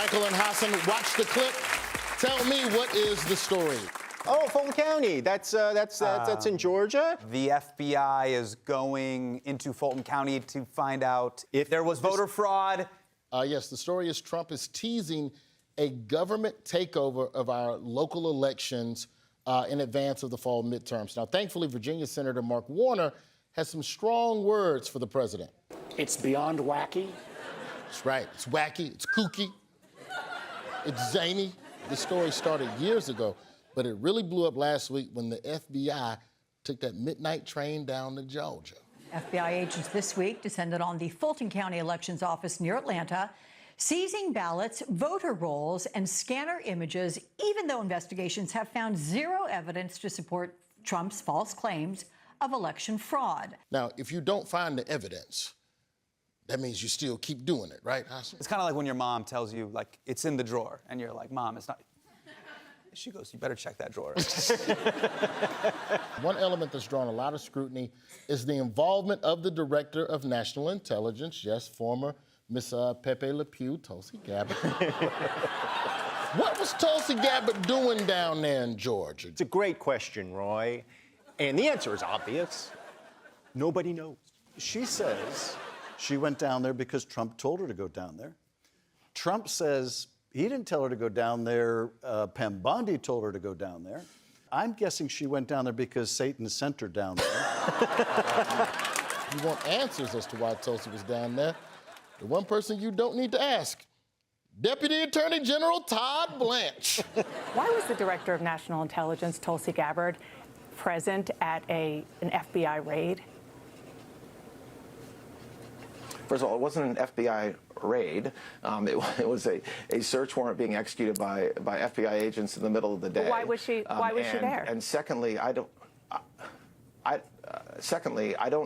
Michael and Hassan. Watch the clip. Tell me, what is the story? Oh, Fulton County. That's in Georgia. The FBI is going into Fulton County to find out if there was voter fraud. Yes, the story is Trump is teasing a government takeover of our local elections in advance of the fall midterms. Now, thankfully, Virginia Senator Mark Warner has some strong words for the president. It's beyond wacky. That's right. It's wacky. It's kooky. It's zany. The story started years ago, but it really blew up last week when the FBI took that midnight train down to Georgia. FBI agents this week descended on the Fulton County Elections Office near Atlanta, seizing ballots, voter rolls, and scanner images, even though investigations have found zero evidence to support Trump's false claims of election fraud. Now, if you don't find the evidence, that means you still keep doing it, right, Hassan? It's kind of like when your mom tells you, like, it's in the drawer, and you're like, Mom, it's not. She goes, you better check that drawer. One element that's drawn a lot of scrutiny is the involvement of the Director of National Intelligence, yes, former Miss Pepe Le Pew, Tulsi Gabbard. What was Tulsi Gabbard doing down there in Georgia? It's a great question, Roy. And the answer is obvious. Nobody knows. She says she went down there because Trump told her to go down there. Trump says he didn't tell her to go down there. Pam Bondi told her to go down there. I'm guessing she went down there because Satan sent her down there. You want answers as to why Tulsi was down there. The one person you don't need to ask, Deputy Attorney General Todd Blanche. Why was the Director of National Intelligence, Tulsi Gabbard, present at an FBI raid? First of all, it wasn't an FBI raid. It was a search warrant being executed by FBI agents in the middle of the day. But why was she there? And secondly, I don't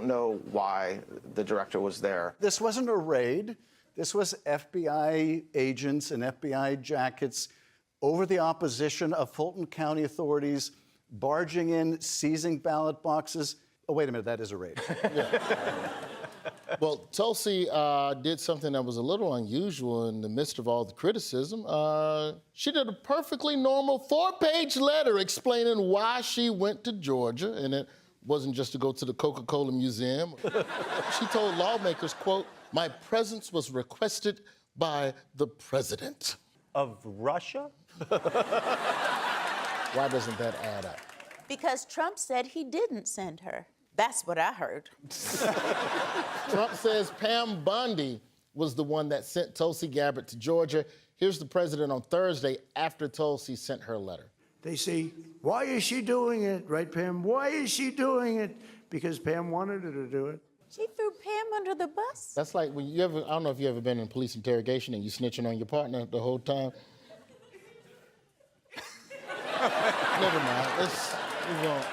know why the director was there. This wasn't a raid. This was FBI agents in FBI jackets over the opposition of Fulton County authorities, barging in, seizing ballot boxes. Oh, wait a minute, that is a raid. Yeah. Well, Tulsi did something that was a little unusual in the midst of all the criticism. She did a perfectly normal 4-page letter explaining why she went to Georgia, and it wasn't just to go to the Coca-Cola Museum. She told lawmakers, quote, "My presence was requested by the president." Of Russia? Why doesn't that add up? Because Trump said he didn't send her. That's what I heard. Trump says Pam Bondi was the one that sent Tulsi Gabbard to Georgia. Here's the president on Thursday after Tulsi sent her letter. They say, why is she doing it, right, Pam? Why is she doing it? Because Pam wanted her to do it. She threw Pam under the bus. That's like when I don't know if you ever been in police interrogation and you snitching on your partner the whole time. Never mind. We won't.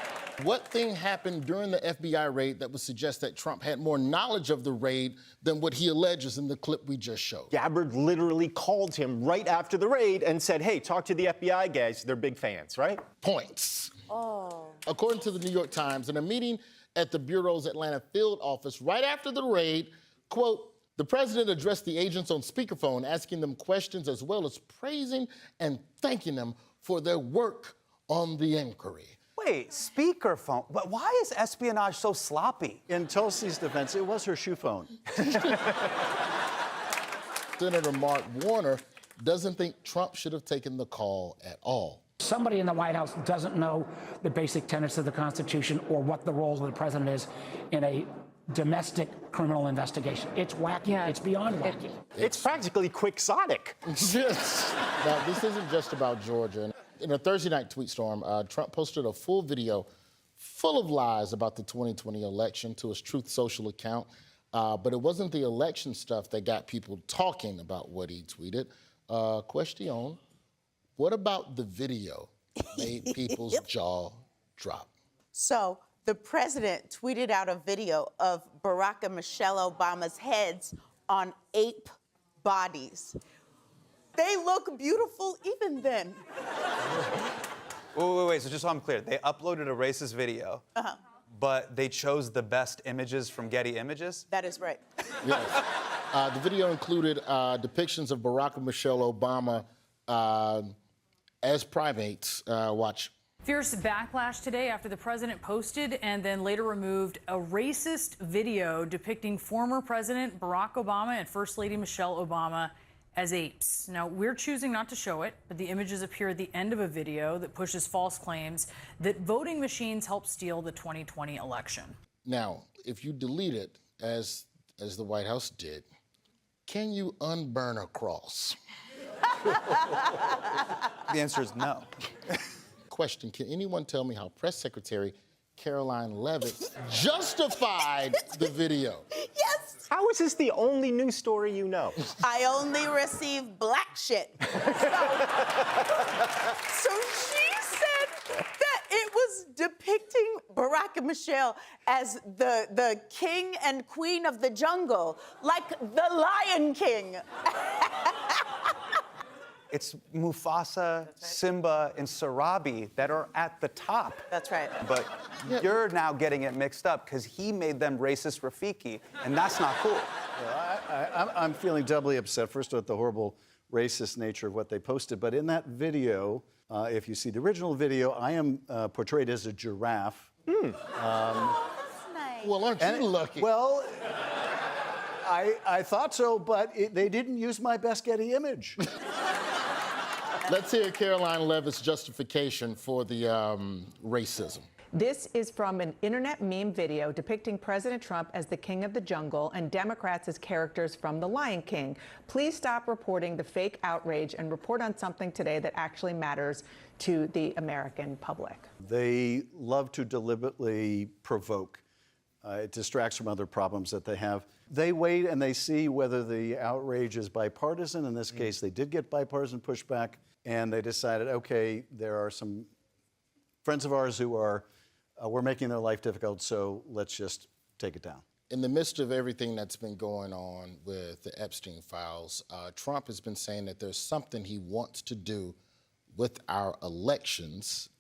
What thing happened during the FBI raid that would suggest that Trump had more knowledge of the raid than what he alleges in the clip we just showed? Gabbard literally called him right after the raid and said, hey, talk to the FBI guys. They're big fans, right? Points. Oh. According to the New York Times, in a meeting at the Bureau's Atlanta field office right after the raid, quote, the president addressed the agents on speakerphone, asking them questions as well as praising and thanking them for their work on the inquiry. Wait, speakerphone? But why is espionage so sloppy? In Tulsi's defense, it was her shoe phone. Senator Mark Warner doesn't think Trump should have taken the call at all. Somebody in the White House doesn't know the basic tenets of the Constitution or what the role of the president is in a domestic criminal investigation. It's wacky. Yeah. It's beyond wacky. It's practically quixotic. Yes. Now, this isn't just about Georgia. In a Thursday night tweet storm, Trump posted a full video full of lies about the 2020 election to his Truth Social account. But it wasn't the election stuff that got people talking about what he tweeted. Question, what about the video made people's jaw drop? So the president tweeted out a video of Barack and Michelle Obama's heads on ape bodies. They look beautiful even then. Wait. So just so I'm clear, they uploaded a racist video, but they chose the best images from Getty Images? That is right. Yes. The video included depictions of Barack and Michelle Obama as primates. Watch. Fierce backlash today after the president posted and then later removed a racist video depicting former President Barack Obama and First Lady Michelle Obama as apes. Now, we're choosing not to show it, but the images appear at the end of a video that pushes false claims that voting machines helped steal the 2020 election. Now, if you delete it, as the White House did, can you unburn a cross? The answer is no. Question, can anyone tell me how Press Secretary Caroline Leavitt justified the video? Yes. How is this the only news story you know? I only receive black shit. So she said that it was depicting Barack and Michelle as the king and queen of the jungle, like the Lion King. It's Mufasa, Simba, and Sarabi that are at the top. That's right. But you're now getting it mixed up because he made them racist Rafiki, and that's not cool. Well, I'm feeling doubly upset, first at the horrible racist nature of what they posted, but in that video, if you see the original video, I am portrayed as a giraffe. Nice. Well, aren't you lucky? Well, I thought so, but they didn't use my best Getty image. Let's hear Caroline Leavitt's justification for the racism. This is from an internet meme video depicting President Trump as the king of the jungle and Democrats as characters from The Lion King. Please stop reporting the fake outrage and report on something today that actually matters to the American public. They love to deliberately provoke. It distracts from other problems that they have. They wait and they see whether the outrage is bipartisan. In this case, they did get bipartisan pushback, and they decided, okay, there are some friends of ours who are, we're making their life difficult, so let's just take it down. In the midst of everything that's been going on with the Epstein files, Trump has been saying that there's something he wants to do with our elections.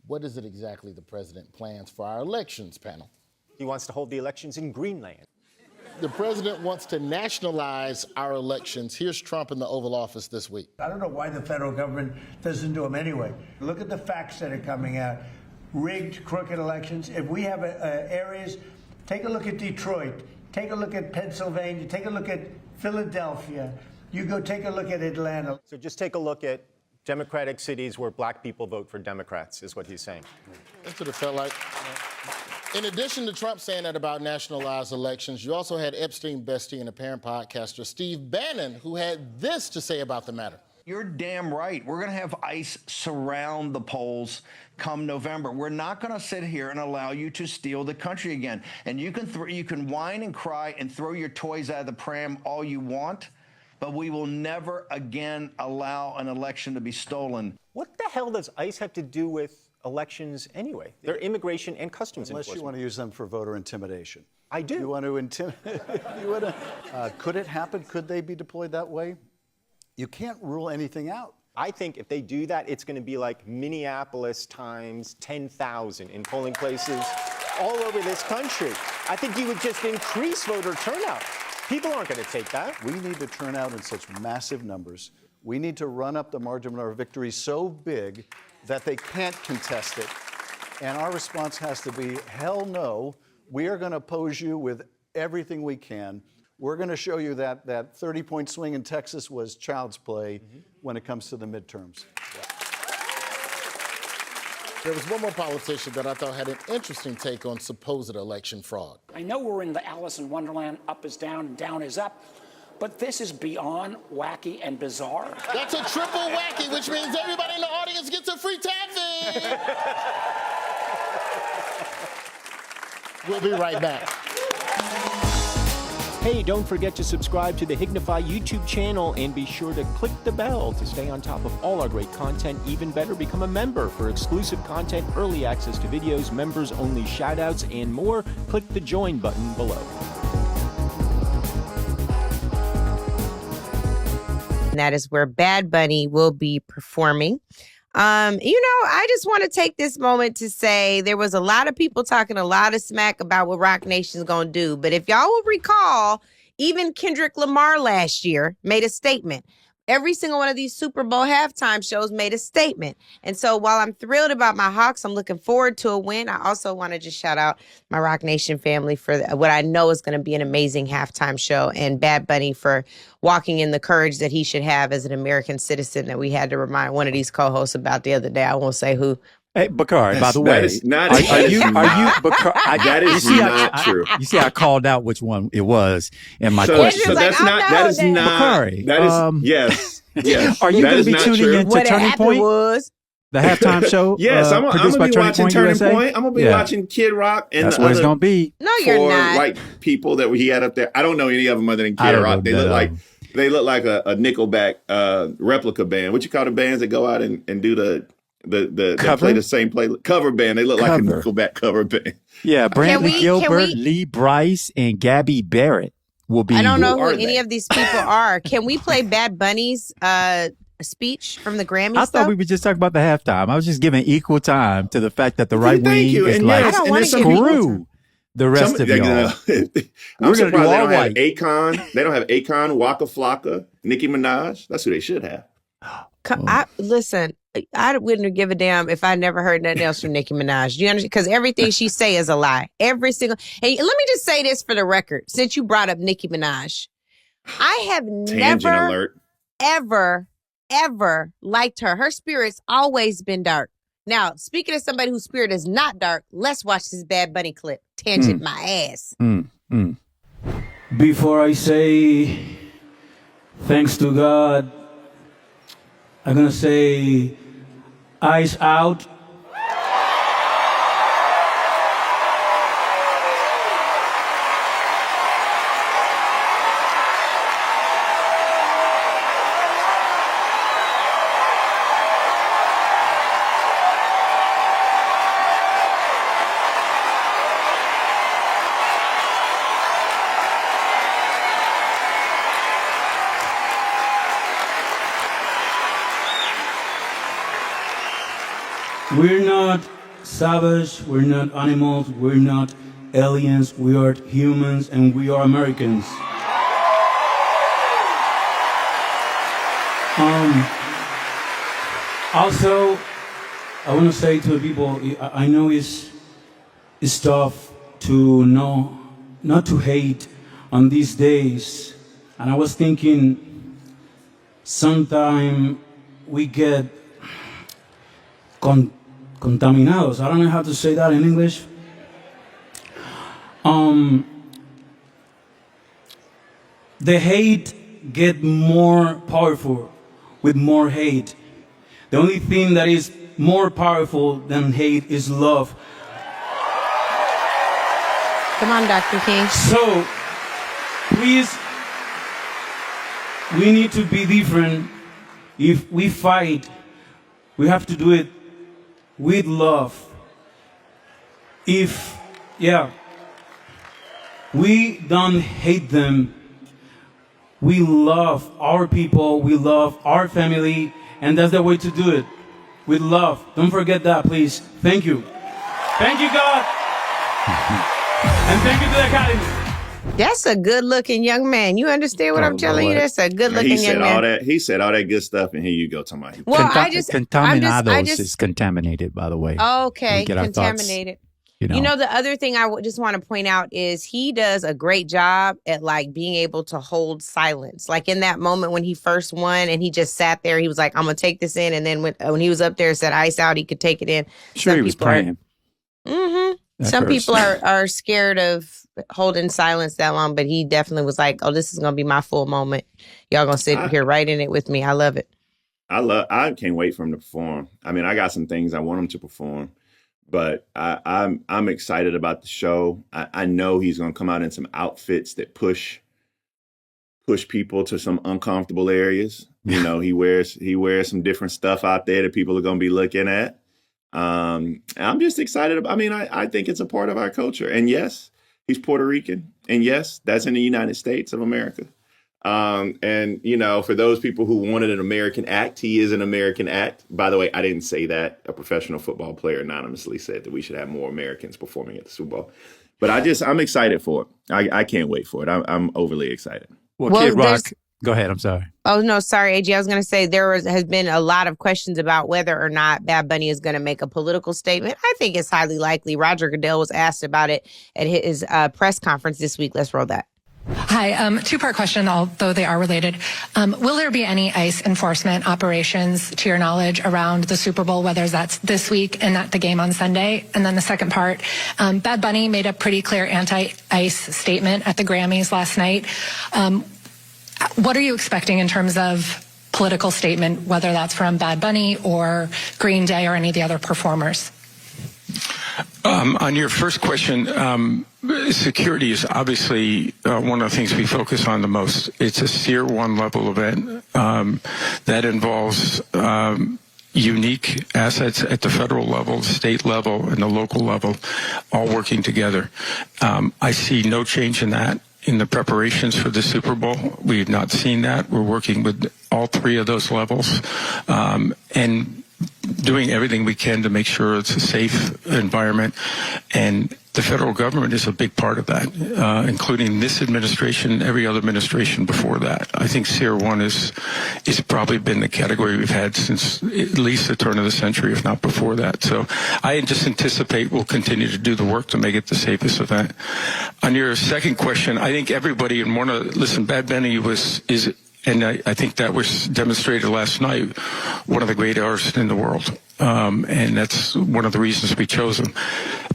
What is it exactly the president plans for our elections, panel? He wants to hold the elections in Greenland. The president wants to nationalize our elections. Here's Trump in the Oval Office this week. I don't know why the federal government doesn't do them anyway. Look at the facts that are coming out. Rigged, crooked elections. If we have areas, take a look at Detroit, take a look at Pennsylvania, take a look at Philadelphia. You go take a look at Atlanta. So just take a look at Democratic cities where black people vote for Democrats, is what he's saying. That's what it felt like. In addition to Trump saying that about nationalized elections, you also had Epstein bestie and apparent podcaster Steve Bannon, who had this to say about the matter. You're damn right. We're going to have ICE surround the polls come November. We're not going to sit here and allow you to steal the country again. And you can whine and cry and throw your toys out of the pram all you want, but we will never again allow an election to be stolen. What the hell does ICE have to do with elections anyway? They're immigration and customs Unless enforcement. you want to use them for voter intimidation. I do. You want to intimidate? Could it happen? Could they be deployed that way? You can't rule anything out. I think if they do that, it's going to be like Minneapolis times 10,000 in polling places all over this country. I think you would just increase voter turnout. People aren't going to take that. We need to turn out in such massive numbers. We need to run up the margin of our victory so big that they can't contest it. And our response has to be, hell no. We are going to oppose you with everything we can. We're going to show you that 30-point swing in Texas was child's play when it comes to the midterms. There was one more politician that I thought had an interesting take on supposed election fraud. I know we're in the Alice in Wonderland, up is down and down is up, but this is beyond wacky and bizarre. That's a triple wacky, which means everybody in the audience gets a free taffy. We'll be right back. Hey, don't forget to subscribe to the Hignify YouTube channel and be sure to click the bell to stay on top of all our great content. Even better, become a member for exclusive content, early access to videos, members-only shoutouts, and more. Click the join button below. That is where Bad Bunny will be performing. I just want to take this moment to say there was a lot of people talking a lot of smack about what Roc Nation's going to do. But if y'all will recall, Even Kendrick Lamar last year made a statement. Every single one of these Super Bowl halftime shows made a statement. And so while I'm thrilled about my Hawks, I'm looking forward to a win. I also want to just shout out my Rock Nation family for what I know is going to be an amazing halftime show, and Bad Bunny for walking in the courage that he should have as an American citizen that we had to remind one of these co-hosts about the other day. I won't say who. Hey, Bakari, by the way, that is not true. You see, I called out which one it was in my so, question. So that's not. That is not. Bakari, that is yes. Are you going to be tuning into what Turning Point? The halftime show. Yes, I'm going to be watching Turning Point. I'm going to be watching Kid Rock and that's the what it's going to be. No, you're not. White people that he had up there. I don't know any of them other than Kid Rock. They look like a Nickelback replica band. What you call the bands that go out and do they play the same cover band. They look like a Nickelback cover band. Yeah, Brandon Gilbert, Lee Brice, and Gabby Barrett will be. I don't know who any of these people are. Can we play Bad Bunny's speech from the Grammys? I thought we were just talking about the halftime. I was just giving equal time to the fact that the right wing is like, screw the rest of y'all. I'm surprised they don't have Akon. They don't have Akon, Waka Flocka, Nicki Minaj. That's who they should have. Listen, I wouldn't give a damn if I never heard nothing else from Nicki Minaj. Do you understand? Because everything she say is a lie. Every single. Hey, let me just say this for the record, since you brought up Nicki Minaj. I have never, ever liked her. Her spirit's always been dark. Now, speaking of somebody whose spirit is not dark, let's watch this Bad Bunny clip. Tangent my ass. Before I say thanks to God, I'm going to say eyes out. We're not savage, we're not animals, we're not aliens, we are humans and we are Americans. Also, I want to say to the people, I know it's tough to know, not to hate on these days. And I was thinking, sometime we get contaminados. I don't know how to say that in English. The hate get more powerful with more hate. The only thing that is more powerful than hate is love. Come on, Dr. King. So, please, we need to be different. If we fight, we have to do it with love. If, we don't hate them. We love our people, we love our family, and that's the way to do it, with love. Don't forget that, please. Thank you. Thank you, God. And thank you to the Academy. That's a good-looking young man. You understand what I'm telling you? That's a good-looking young man. He said all that good stuff, and here you go, talking about. Well, Contaminados is contaminated, by the way. Okay, contaminated. You know, the other thing I just want to point out is he does a great job at being able to hold silence. Like in that moment when he first won and he just sat there, he was like, I'm going to take this in. And then when he was up there and said ice out, he could take it in. Sure, he was praying. Some people are scared of holding silence that long, but he definitely was like, oh, this is going to be my full moment. Y'all going to sit here right in it with me. I love it. I can't wait for him to perform. I mean, I got some things I want him to perform. But I'm excited about the show. I know he's going to come out in some outfits that push people to some uncomfortable areas. You know, he wears some different stuff out there that people are going to be looking at. I'm just excited. I think it's a part of our culture. And yes, he's Puerto Rican. And yes, that's in the United States of America. And, you know, for those people who wanted an American act, he is an American act. By the way, I didn't say that. A professional football player anonymously said that we should have more Americans performing at the Super Bowl. But I'm excited for it. I can't wait for it. I'm overly excited. Well, Kid Rock, go ahead. I'm sorry. Oh, no, sorry, AG. I was going to say has been a lot of questions about whether or not Bad Bunny is going to make a political statement. I think it's highly likely. Roger Goodell was asked about it at his press conference this week. Let's roll that. Hi, two-part question, although they are related. Will there be any ICE enforcement operations, to your knowledge, around the Super Bowl, whether that's this week and at the game on Sunday? And then the second part, Bad Bunny made a pretty clear anti-ICE statement at the Grammys last night. What are you expecting in terms of political statement, whether that's from Bad Bunny or Green Day or any of the other performers? On your first question, security is obviously one of the things we focus on the most. It's a Tier 1 level event that involves unique assets at the federal level, state level, and the local level, all working together. I see no change in that. In the preparations for the Super Bowl, we have not seen that. We're working with all three of those levels and doing everything we can to make sure it's a safe environment. And the federal government is a big part of that, including this administration, every other administration before that. I think Tier 1 is probably been the category we've had since at least the turn of the century, if not before that. So I just anticipate we'll continue to do the work to make it the safest event. On your second question, I think everybody listen, Bad Bunny and I think that was demonstrated last night, one of the great artists in the world. And that's one of the reasons we chose him.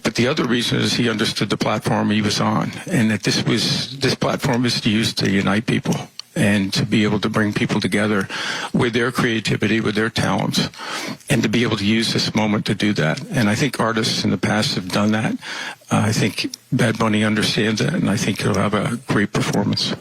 But the other reason is he understood the platform he was on, and that this platform is used to unite people and to be able to bring people together with their creativity, with their talents, and to be able to use this moment to do that. And I think artists in the past have done that. I think Bad Bunny understands that, and I think he'll have a great performance.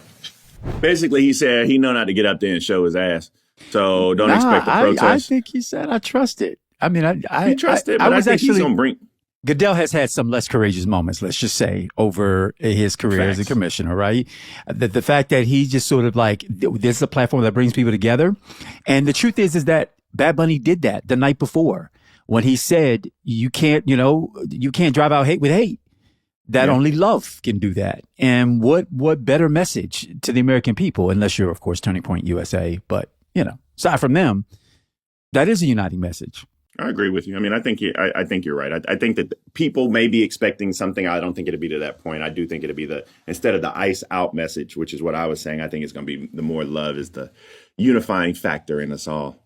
Basically, he said he know not to get up there and show his ass. So don't expect a protest. I think he said, I trust it. I mean, I trust it, but I think he's going to bring... Goodell has had some less courageous moments, let's just say, over his career as a commissioner, right? The fact that he just sort of like, this is a platform that brings people together. And the truth is that Bad Bunny did that the night before when he said, you can't drive out hate with hate. That only love can do that. And what better message to the American people, unless you're, of course, Turning Point USA. But, aside from them, that is a uniting message. I agree with you. I mean, I think you're right. I think that people may be expecting something. I don't think it'll be to that point. I do think it'll be instead of the ICE out message, which is what I was saying, I think it's going to be the more love is the unifying factor in us all.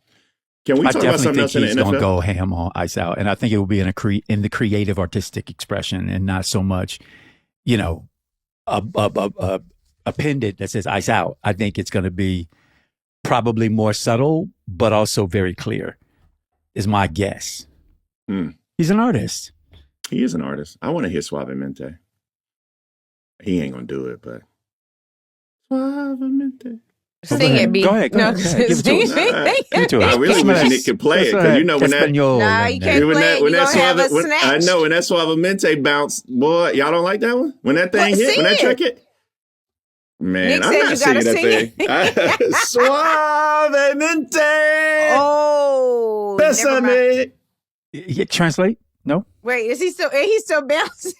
Can we talk about something else in the NFL? I definitely think he's going to go ham on ICE out. And I think it will be in the creative artistic expression and not so much, a pendant that says ICE out. I think it's going to be probably more subtle, but also very clear, is my guess. He's an artist. He is an artist. I want to hear Suavemente. He ain't going to do it, but Suavemente. Sing it, B. Go ahead. No, sing it to us. Give it to us. I really wish Nick could play it, because when that... Nah, you can't play it. You're going to have a snatch. I know, when that Suavemente bounce, boy, y'all don't like that one? When that thing hit, when that track hit? Man, Nick I'm not singing that thing. Suavemente. Oh, Bésame. Translate? No? Wait, is he's still bouncing?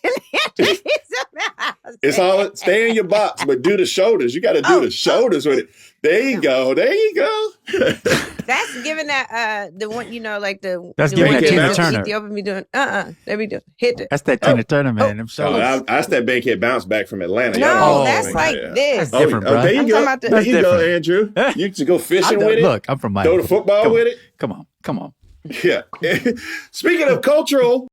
It's all, stay in your box, but do the shoulders. You got to do the shoulders with it. There you go. There you go. That's giving that, the one, like the... That's giving that Tina Turner. Ethiopia be doing, let me do it. Hit it. That's that Tina Turner, man. Them shoulders. That's that Bankhead bounce back from Atlanta. No, that's like this. That's different, bro. There you go. There you go, Andrew. You can go fishing with it. Look, I'm from Miami. Throw the football with it. Come on. Yeah. Speaking of cultural...